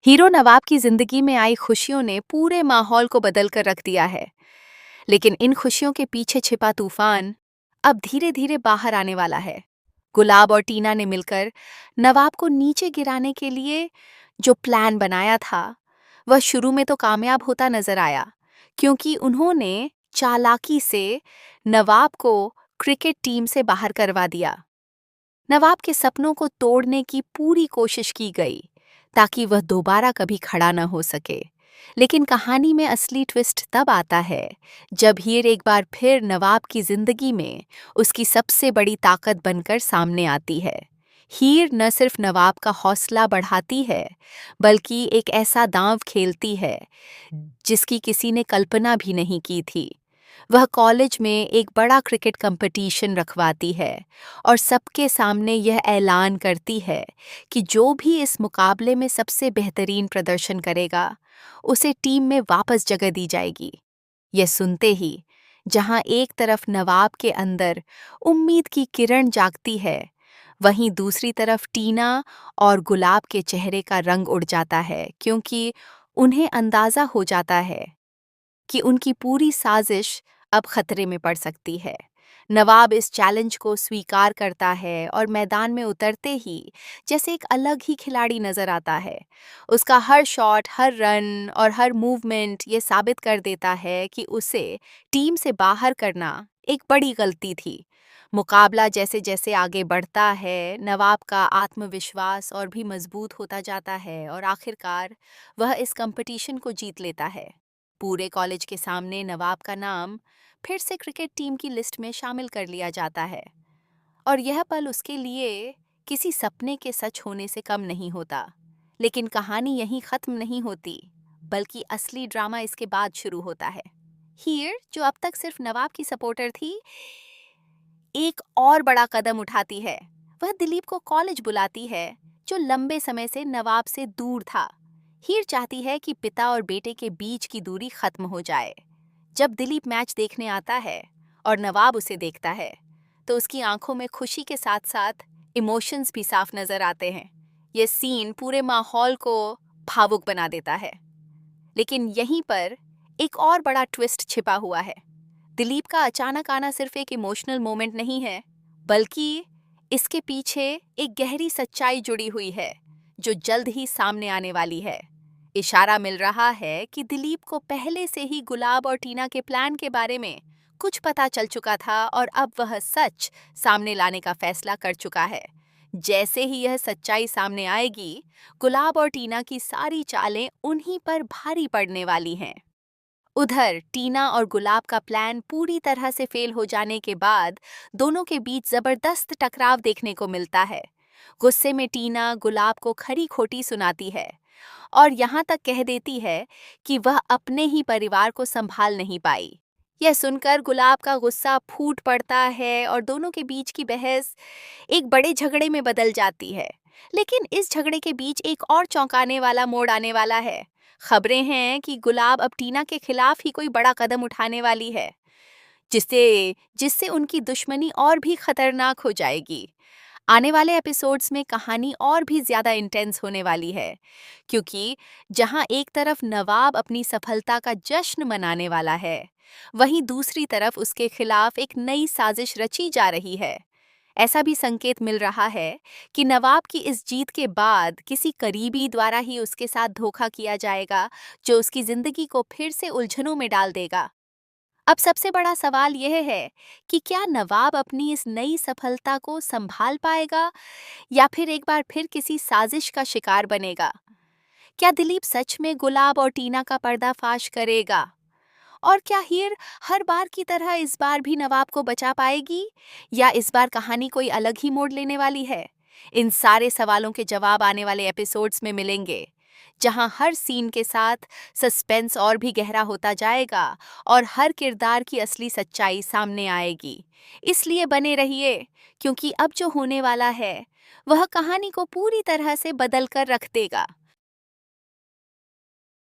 Hero नवाब की जिंदगी में आई खुशियों ने पूरे माहौल को बदल कर रख दिया है। लेकिन इन खुशियों के पीछे छिपा तूफान अब धीरे धीरे बाहर आने वाला है। गुलाब और टीना ने मिलकर नवाब को नीचे गिराने के लिए जो प्लान बनाया था, वह शुरू में तो कामयाब होता नजर आया, क्योंकि उन्होंने चालाकी से नवाब को क्रिकेट टीम से बाहर करवा दिया। नवाब के सपनों को तोड़ने की पूरी कोशिश की गई ताकि वह दोबारा कभी खड़ा न हो सके। लेकिन कहानी में असली ट्विस्ट तब आता है जब हीर एक बार फिर नवाब की जिंदगी में उसकी सबसे बड़ी ताकत बनकर सामने आती है। हीर न सिर्फ नवाब का हौसला बढ़ाती है, बल्कि एक ऐसा दांव खेलती है जिसकी किसी ने कल्पना भी नहीं की थी। वह कॉलेज में एक बड़ा क्रिकेट कंपटीशन रखवाती है और सबके सामने यह ऐलान करती है कि जो भी इस मुकाबले में सबसे बेहतरीन प्रदर्शन करेगा, उसे टीम में वापस जगह दी जाएगी। यह सुनते ही जहां एक तरफ नवाब के अंदर उम्मीद की किरण जागती है, वहीं दूसरी तरफ टीना और गुलाब के चेहरे का रंग उड़ जाता है, क्योंकि उन्हें अंदाजा हो जाता है कि उनकी पूरी साजिश अब खतरे में पड़ सकती है। नवाब इस चैलेंज को स्वीकार करता है और मैदान में उतरते ही जैसे एक अलग ही खिलाड़ी नजर आता है। उसका हर शॉट, हर रन और हर मूवमेंट ये साबित कर देता है कि उसे टीम से बाहर करना एक बड़ी गलती थी। मुकाबला जैसे जैसे आगे बढ़ता है, नवाब का आत्मविश्वास और भी मजबूत होता जाता है और आखिरकार वह इस कंपटीशन को जीत लेता है। पूरे कॉलेज के सामने नवाब का नाम फिर से क्रिकेट टीम की लिस्ट में शामिल कर लिया जाता है और यह पल उसके लिए किसी सपने के सच होने से कम नहीं होता। लेकिन कहानी यहीं खत्म नहीं होती, बल्कि असली ड्रामा इसके बाद शुरू होता है। हीर, जो अब तक सिर्फ नवाब की सपोर्टर थी, एक और बड़ा कदम उठाती है। वह दिलीप को कॉलेज बुलाती है, जो लंबे समय से नवाब से दूर था। हीर चाहती है कि पिता और बेटे के बीच की दूरी खत्म हो जाए। जब दिलीप मैच देखने आता है और नवाब उसे देखता है, तो उसकी आंखों में खुशी के साथ साथ इमोशंस भी साफ नजर आते हैं। यह सीन पूरे माहौल को भावुक बना देता है। लेकिन यहीं पर एक और बड़ा ट्विस्ट छिपा हुआ है। दिलीप का अचानक आना सिर्फ एक इमोशनल मोमेंट नहीं है, बल्कि इसके पीछे एक गहरी सच्चाई जुड़ी हुई है, जो जल्द ही सामने आने वाली है। इशारा मिल रहा है कि दिलीप को पहले से ही गुलाब और टीना के प्लान के बारे में कुछ पता चल चुका था और अब वह सच सामने लाने का फैसला कर चुका है। जैसे ही यह सच्चाई सामने आएगी, गुलाब और टीना की सारी चालें उन्हीं पर भारी पड़ने वाली हैं। उधर टीना और गुलाब का प्लान पूरी तरह से फेल हो जाने के बाद दोनों के बीच जबरदस्त टकराव देखने को मिलता है। गुस्से में टीना गुलाब को खरी खोटी सुनाती है और यहाँ तक कह देती है कि वह अपने ही परिवार को संभाल नहीं पाई। यह सुनकर गुलाब का गुस्सा फूट पड़ता है और दोनों के बीच की बहस एक बड़े झगड़े में बदल जाती है। लेकिन इस झगड़े के बीच एक और चौंकाने वाला मोड़ आने वाला है। खबरें हैं कि गुलाब अब टीना के खिलाफ ही कोई बड़ा कदम उठाने वाली है, जिससे जिससे उनकी दुश्मनी और भी खतरनाक हो जाएगी। आने वाले एपिसोड्स में कहानी और भी ज्यादा इंटेंस होने वाली है, क्योंकि जहां एक तरफ नवाब अपनी सफलता का जश्न मनाने वाला है, वहीं दूसरी तरफ उसके खिलाफ एक नई साजिश रची जा रही है। ऐसा भी संकेत मिल रहा है कि नवाब की इस जीत के बाद किसी करीबी द्वारा ही उसके साथ धोखा किया जाएगा, जो उसकी जिंदगी को फिर से उलझनों में डाल देगा। अब सबसे बड़ा सवाल यह है कि क्या नवाब अपनी इस नई सफलता को संभाल पाएगा या फिर एक बार फिर किसी साजिश का शिकार बनेगा? क्या दिलीप सच में गुलाब और टीना का पर्दाफाश करेगा? और क्या हीर हर बार की तरह इस बार भी नवाब को बचा पाएगी, या इस बार कहानी कोई अलग ही मोड़ लेने वाली है? इन सारे सवालों के जवाब आने वाले एपिसोड्स में मिलेंगे, जहां हर सीन के साथ सस्पेंस और भी गहरा होता जाएगा और हर किरदार की असली सच्चाई सामने आएगी। इसलिए बने रहिए, क्योंकि अब जो होने वाला है, वह कहानी को पूरी तरह से बदल कर रख देगा।